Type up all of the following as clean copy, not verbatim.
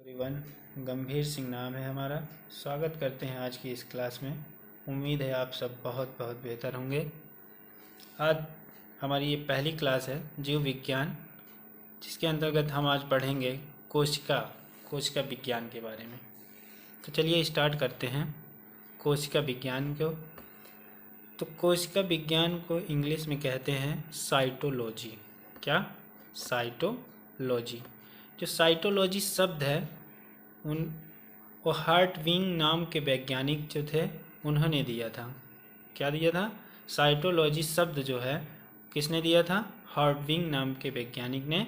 Everyone, गंभीर सिंह नाम है हमारा। स्वागत करते हैं आज की इस क्लास में। उम्मीद है आप सब बहुत बहुत बेहतर होंगे। आज हमारी ये पहली क्लास है जीव विज्ञान, जिसके अंतर्गत हम आज पढ़ेंगे कोशिका विज्ञान के बारे में। तो चलिए स्टार्ट करते हैं कोशिका विज्ञान को। तो कोशिका विज्ञान को इंग्लिश में कहते हैं साइटोलॉजी। क्या? साइटोलॉजी। जो साइटोलॉजी शब्द है वो हार्टविंग नाम के वैज्ञानिक जो थे उन्होंने दिया था। क्या दिया था? साइटोलॉजी शब्द जो है किसने दिया था? हार्टविंग नाम के वैज्ञानिक ने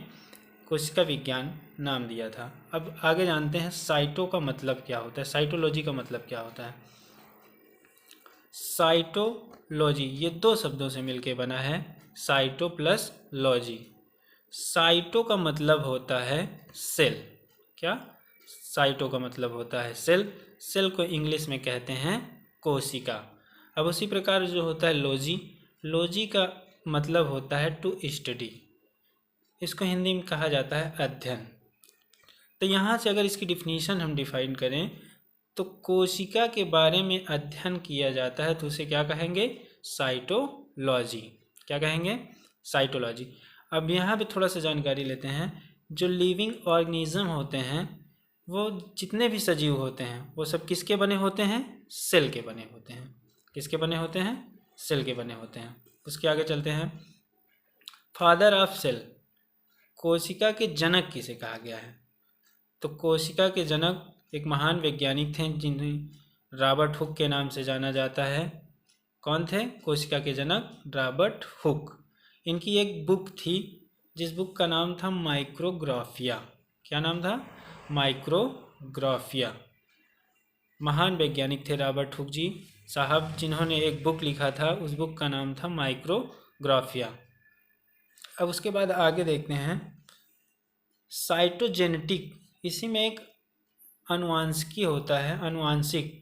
कोशिका विज्ञान नाम दिया था। अब आगे जानते हैं साइटो का मतलब क्या होता है, साइटोलॉजी का मतलब क्या होता है। साइटोलॉजी ये दो शब्दों से मिलकर बना है, साइटो प्लस लॉजी। साइटो का मतलब होता है सेल। क्या? साइटो का मतलब होता है सेल। सेल को इंग्लिश में कहते हैं कोशिका। अब उसी प्रकार जो होता है लॉजी, लॉजी का मतलब होता है टू स्टडी। इसको हिंदी में कहा जाता है अध्ययन। तो यहाँ से अगर इसकी डिफिनीशन हम डिफाइन करें तो कोशिका के बारे में अध्ययन किया जाता है तो उसे क्या कहेंगे? साइटोलॉजी। क्या कहेंगे? साइटोलॉजी। अब यहाँ पे थोड़ा सा जानकारी लेते हैं। जो लिविंग ऑर्गेनिज्म होते हैं वो जितने भी सजीव होते हैं वो सब किसके बने होते हैं? सेल के बने होते हैं। किसके बने होते हैं? सेल के बने होते हैं। उसके आगे चलते हैं। फादर ऑफ सेल, कोशिका के जनक किसे कहा गया है? तो कोशिका के जनक एक महान वैज्ञानिक थे जिन्हें रॉबर्ट हुक के नाम से जाना जाता है। कौन थे कोशिका के जनक? Robert Hooke. इनकी एक बुक थी जिस बुक का नाम था माइक्रोग्राफिया। क्या नाम था? माइक्रोग्राफिया। महान वैज्ञानिक थे रॉबर्ट हुक जी साहब, जिन्होंने एक बुक लिखा था। उस बुक का नाम था माइक्रोग्राफिया। अब उसके बाद आगे देखते हैं साइटोजेनेटिक। इसी में एक अनुवांशिकी होता है, अनुवांशिक।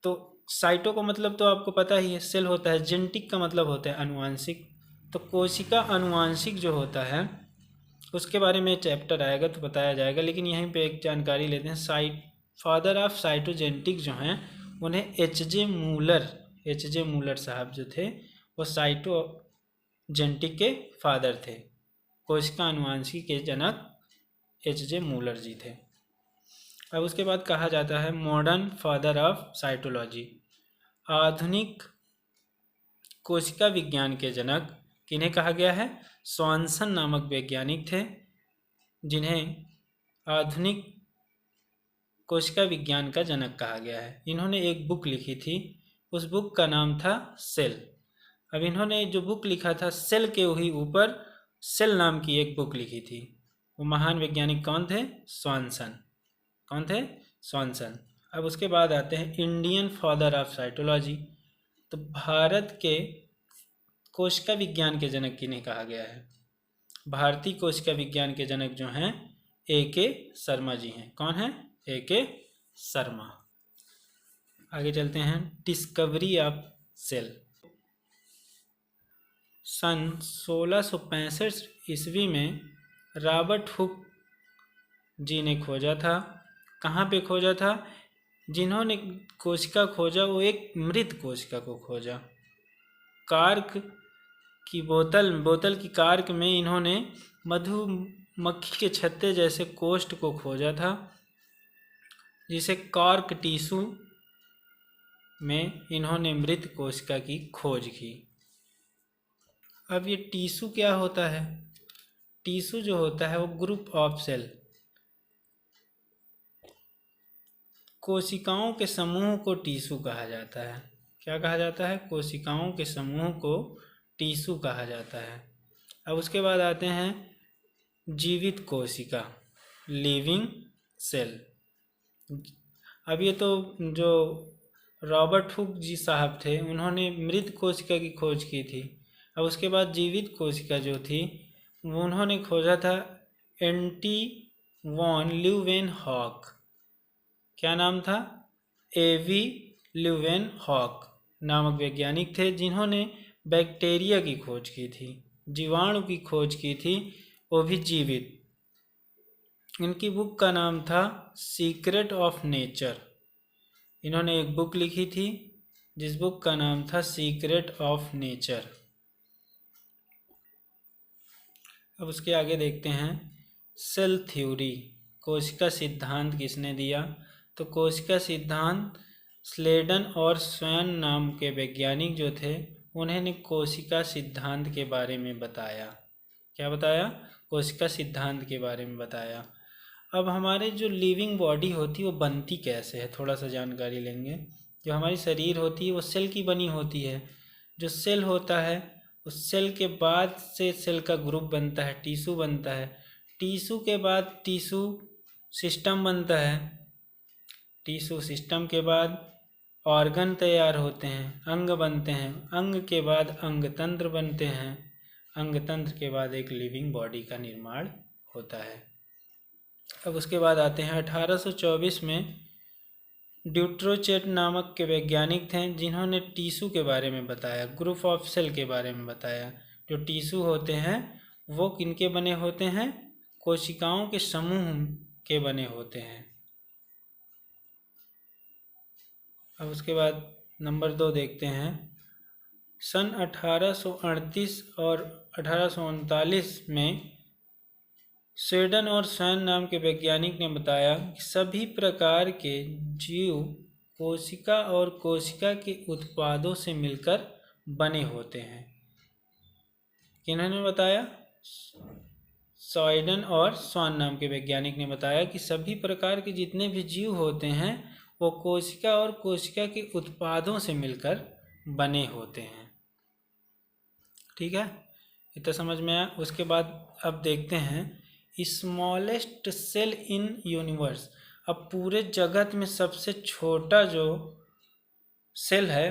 तो साइटो का मतलब तो आपको पता ही है, सेल होता है। जेनेटिक का मतलब होता है अनुवांशिक। तो कोशिका अनुवांशिक जो होता है उसके बारे में चैप्टर आएगा तो बताया जाएगा, लेकिन यहीं पे एक जानकारी लेते हैं। फादर ऑफ साइटोजेनेटिक जो हैं उन्हें एच जे मूलर साहब जो थे वो साइटोजेनेटिक के फादर थे। कोशिका अनुवांशिकी के जनक एच जे मूलर जी थे। अब उसके बाद कहा जाता है मॉडर्न फादर ऑफ साइटोलॉजी। आधुनिक कोशिका विज्ञान के जनक किन्हें कहा गया है? स्वानसन नामक वैज्ञानिक थे जिन्हें आधुनिक कोशिका विज्ञान का जनक कहा गया है। इन्होंने एक बुक लिखी थी, उस बुक का नाम था सेल। अब इन्होंने जो बुक लिखा था सेल के वही ऊपर सेल नाम की एक बुक लिखी थी। वो महान वैज्ञानिक कौन थे? स्वानसन। कौन थे? स्वानसन। अब उसके बाद आते हैं इंडियन फादर ऑफ साइटोलॉजी। तो भारत के कोशिका विज्ञान के जनक किन्हें कहा गया है? भारतीय कोशिका विज्ञान के जनक जो हैं A.K. शर्मा जी हैं। कौन है? A.K. शर्मा। आगे चलते हैं डिस्कवरी ऑफ सेल। सन 1665 ईस्वी में रॉबर्ट हुक जी ने खोजा था। कहाँ पे खोजा था? जिन्होंने कोशिका खोजा वो एक मृत कोशिका को खोजा। कार्क की बोतल की कार्क में इन्होंने मधुमक्खी के छत्ते जैसे कोष्ठ को खोजा था, जिसे कार्क टिश्यू में इन्होंने मृत कोशिका की खोज की। अब ये टिश्यू क्या होता है? टिश्यू जो होता है वो ग्रुप ऑफ सेल, कोशिकाओं के समूह को टिश्यू कहा जाता है। क्या कहा जाता है? कोशिकाओं के समूह को टिश्यू कहा जाता है। अब उसके बाद आते हैं जीवित कोशिका, लिविंग सेल। अब ये तो जो रॉबर्ट हुक जी साहब थे उन्होंने मृत कोशिका की खोज की थी। अब उसके बाद जीवित कोशिका जो थी वो उन्होंने खोजा था एंटी वॉन ल्यूवेनहॉक। क्या नाम था? A.V. ल्यूवेनहॉक नामक वैज्ञानिक थे जिन्होंने बैक्टीरिया की खोज की थी, जीवाणु की खोज की थी, वो भी जीवित। इनकी बुक का नाम था सीक्रेट ऑफ नेचर। इन्होंने एक बुक लिखी थी जिस बुक का नाम था सीक्रेट ऑफ नेचर। अब उसके आगे देखते हैं सेल थ्योरी, कोशिका सिद्धांत किसने दिया? तो कोशिका सिद्धांत स्लेडन और स्वयं नाम के वैज्ञानिक जो थे उन्होंने कोशिका सिद्धांत के बारे में बताया। क्या बताया? कोशिका सिद्धांत के बारे में बताया। अब हमारे जो लिविंग बॉडी होती है वो बनती कैसे है, थोड़ा सा जानकारी लेंगे। जो हमारी शरीर होती है वो सेल की बनी होती है। जो सेल होता है उस सेल के बाद से सेल का ग्रुप बनता है, टिश्यू बनता है। टिश्यू के बाद टिश्यू सिस्टम बनता है। टिश्यू सिस्टम के बाद ऑर्गन तैयार होते हैं, अंग बनते हैं। अंग के बाद अंग तंत्र बनते हैं। अंग तंत्र के बाद एक लिविंग बॉडी का निर्माण होता है। अब उसके बाद आते हैं 1824 में ड्यूट्रोचेट नामक के वैज्ञानिक थे जिन्होंने टिश्यू के बारे में बताया, ग्रुप ऑफ सेल के बारे में बताया। जो टिश्यू होते हैं वो किनके बने होते हैं? कोशिकाओं के समूह के बने होते हैं। अब उसके बाद नंबर 2 देखते हैं। सन 1838 और 1839 में स्वीडन और स्वयं नाम के वैज्ञानिक ने बताया कि सभी प्रकार के जीव कोशिका और कोशिका के उत्पादों से मिलकर बने होते हैं। किन्होंने बताया? स्वीडन और स्वयं नाम के वैज्ञानिक ने बताया कि सभी प्रकार के जितने भी जीव होते हैं वो कोशिका और कोशिका के उत्पादों से मिलकर बने होते हैं। ठीक है, इतना समझ में आया। उसके बाद अब देखते हैं स्मॉलेस्ट सेल इन यूनिवर्स। अब पूरे जगत में सबसे छोटा जो सेल है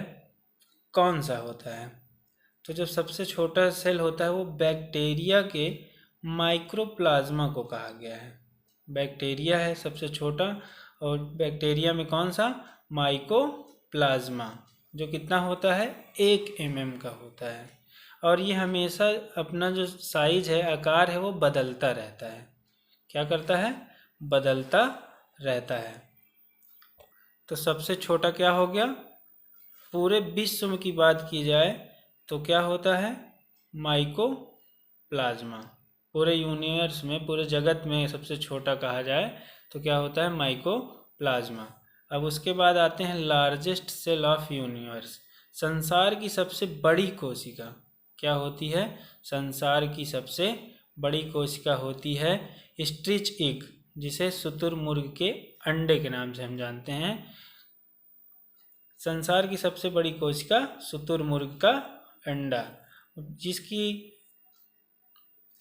कौन सा होता है? तो जो सबसे छोटा सेल होता है वो बैक्टीरिया के माइक्रोप्लाज्मा को कहा गया है। बैक्टीरिया है सबसे छोटा, और बैक्टीरिया में कौन सा? माइकोप्लाज्मा, जो कितना होता है? 1 mm का होता है। और ये हमेशा अपना जो साइज है, आकार है, वो बदलता रहता है। क्या करता है? बदलता रहता है। तो सबसे छोटा क्या हो गया? पूरे विश्व की बात की जाए तो क्या होता है? माइकोप्लाज्मा। पूरे यूनिवर्स में, पूरे जगत में सबसे छोटा कहा जाए तो क्या होता है? माइकोप्लाज्मा। अब उसके बाद आते हैं लार्जेस्ट सेल ऑफ यूनिवर्स। संसार की सबसे बड़ी कोशिका क्या होती है? संसार की सबसे बड़ी कोशिका होती है स्ट्रिच एग, जिसे शुतुरमुर्ग के अंडे के नाम से हम जानते हैं। संसार की सबसे बड़ी कोशिका शुतुरमुर्ग का अंडा, जिसकी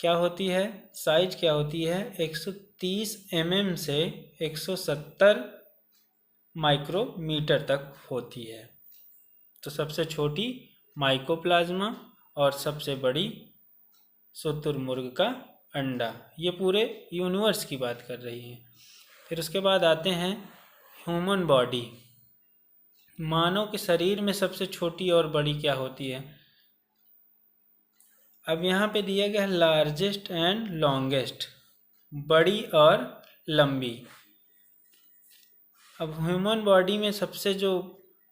क्या होती है? साइज क्या होती है? 130 mm से 170 माइक्रोमीटर तक होती है। तो सबसे छोटी माइकोप्लाज्मा और सबसे बड़ी शुतुरमुर्ग का अंडा। ये पूरे यूनिवर्स की बात कर रही है। फिर उसके बाद आते हैं ह्यूमन बॉडी। मानव के शरीर में सबसे छोटी और बड़ी क्या होती है? अब यहाँ पे दिया गया है लार्जेस्ट एंड लॉन्गेस्ट, बड़ी और लंबी। अब ह्यूमन बॉडी में सबसे जो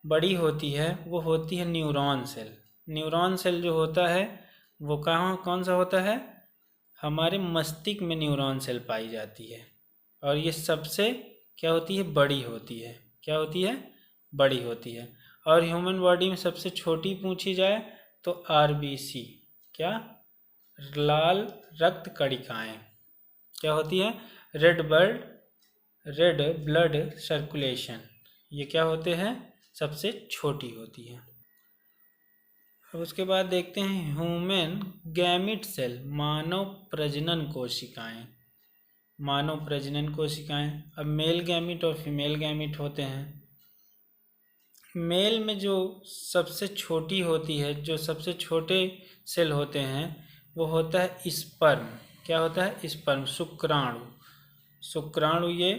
बड़ी होती है वो होती है न्यूरॉन सेल। न्यूरॉन सेल जो होता है वो कौन सा होता है? हमारे मस्तिष्क में न्यूरॉन सेल पाई जाती है, और ये सबसे क्या होती है? बड़ी होती है। क्या होती है? बड़ी होती है। और ह्यूमन बॉडी में सबसे छोटी पूछी जाए तो RBC, क्या? लाल रक्त कणिकाएं। क्या होती है? Red blood circulation. ये क्या होते हैं? सबसे छोटी होती है। अब उसके बाद देखते हैं ह्यूमन गैमिट सेल, मानव प्रजनन कोशिकाएं। मानव प्रजनन कोशिकाएं। अब मेल गैमिट और फीमेल गैमिट होते हैं। मेल में जो सबसे छोटी होती है, जो सबसे छोटे सेल होते हैं वो होता है स्पर्म। क्या होता है? स्पर्म, शुक्राणु। शुक्राणु ये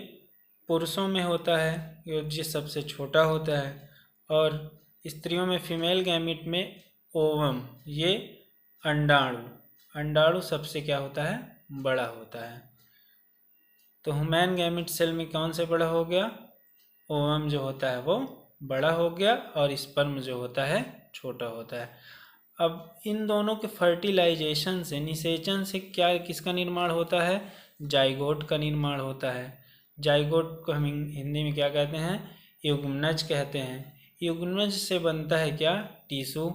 पुरुषों में होता है, ये सबसे छोटा होता है। और स्त्रियों में फीमेल गैमिट में ओवम, ये अंडाणु। अंडाणु सबसे क्या होता है? बड़ा होता है। तो ह्यूमन गैमेट सेल में कौन से बड़ा हो गया, ओवम जो होता है वो बड़ा हो गया और स्पर्म जो होता है छोटा होता है। अब इन दोनों के फर्टिलाइजेशन से, निषेचन से क्या किसका निर्माण होता है, जाइगोट का निर्माण होता है। जाइगोट को हम हिंदी में क्या कहते हैं, युग्मनज कहते हैं। युग्मनज से बनता है क्या, टिश्यू,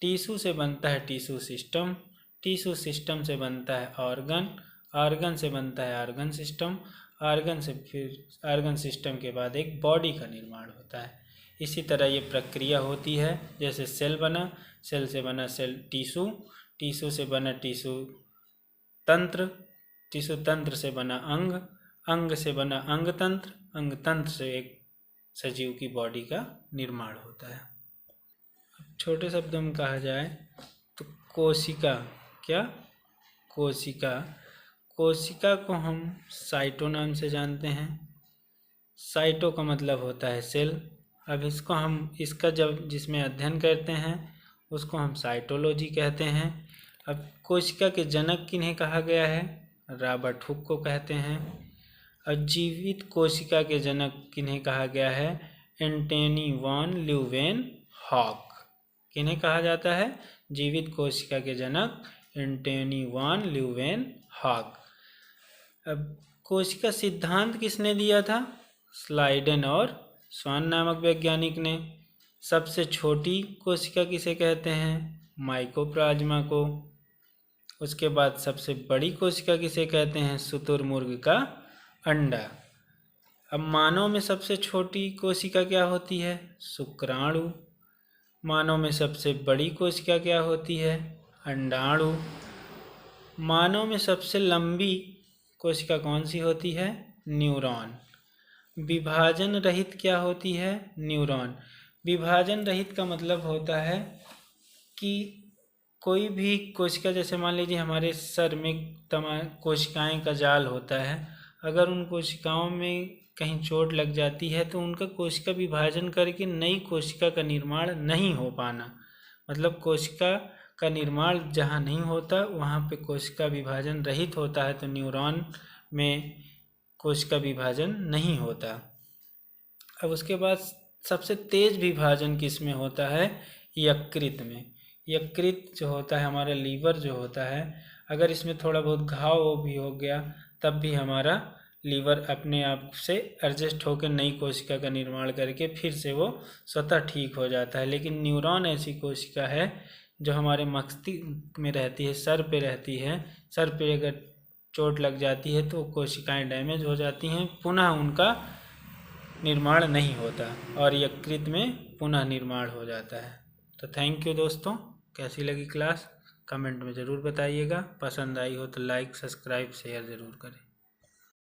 टिश्यू से बनता है टिश्यू सिस्टम, टिश्यू सिस्टम से बनता है ऑर्गन, ऑर्गन से बनता है ऑर्गन सिस्टम, ऑर्गन से फिर ऑर्गन सिस्टम के बाद एक बॉडी का निर्माण होता है। इसी तरह ये प्रक्रिया होती है। जैसे सेल बना, सेल से बना सेल टिश्यू, टिश्यू से बना टिश्यू तंत्र, टिश्यू तंत्र से बना अंग, अंग से बना अंग तंत्र, अंग तंत्र से एक सजीव की बॉडी का निर्माण होता है। छोटे शब्दों में कहा जाए तो कोशिका, क्या, कोशिका, कोशिका को हम साइटो नाम से जानते हैं। साइटो का मतलब होता है सेल। अब इसको हम, इसका जब जिसमें अध्ययन करते हैं उसको हम साइटोलॉजी कहते हैं। अब कोशिका के जनक किन्हें कहा गया है, रॉबर्ट हुक को कहते हैं। अब जीवित कोशिका के जनक किन्हें कहा गया है, एंटोनी वॉन ल्यूवेनहॉक। किन्हें कहा जाता है, जीवित कोशिका के जनक एंटोनी वॉन ल्यूवेनहॉक। अब कोशिका सिद्धांत किसने दिया था, स्लाइडेन और स्वान नामक वैज्ञानिक ने। सबसे छोटी कोशिका किसे कहते हैं, माइकोप्लाज्मा को। उसके बाद सबसे बड़ी कोशिका किसे कहते हैं, शुतुरमुर्ग का अंडा। अब मानव में सबसे छोटी कोशिका क्या होती है, शुक्राणु। मानव में सबसे बड़ी कोशिका क्या होती है, अंडाणु। मानव में सबसे लंबी कोशिका कौन सी होती है, न्यूरॉन। विभाजन रहित क्या होती है, न्यूरॉन। विभाजन रहित का मतलब होता है कि कोई भी कोशिका, जैसे मान लीजिए हमारे सर में तमाम कोशिकाएं का जाल होता है, अगर उन कोशिकाओं में कहीं चोट लग जाती है तो उनका कोशिका विभाजन करके नई कोशिका का निर्माण नहीं हो पाना, मतलब कोशिका का निर्माण जहाँ नहीं होता वहाँ पे कोशिका विभाजन रहित होता है, तो न्यूरॉन में कोशिका विभाजन नहीं होता। अब उसके बाद सबसे तेज विभाजन किस में होता है, यकृत में। यकृत जो होता है हमारा लीवर जो होता है, अगर इसमें थोड़ा बहुत घाव भी हो गया तब भी हमारा लीवर अपने आप से एडजस्ट होकर नई कोशिका का निर्माण करके फिर से वो स्वतः ठीक हो जाता है। लेकिन न्यूरॉन ऐसी कोशिका है जो हमारे मस्तिष्क में रहती है, सर पे रहती है। सर पे अगर चोट लग जाती है तो कोशिकाएं डैमेज हो जाती हैं, पुनः उनका निर्माण नहीं होता और यकृत में पुनः निर्माण हो जाता है। तो थैंक यू दोस्तों, कैसी लगी क्लास कमेंट में ज़रूर बताइएगा। पसंद आई हो तो लाइक, सब्सक्राइब, शेयर ज़रूर करें।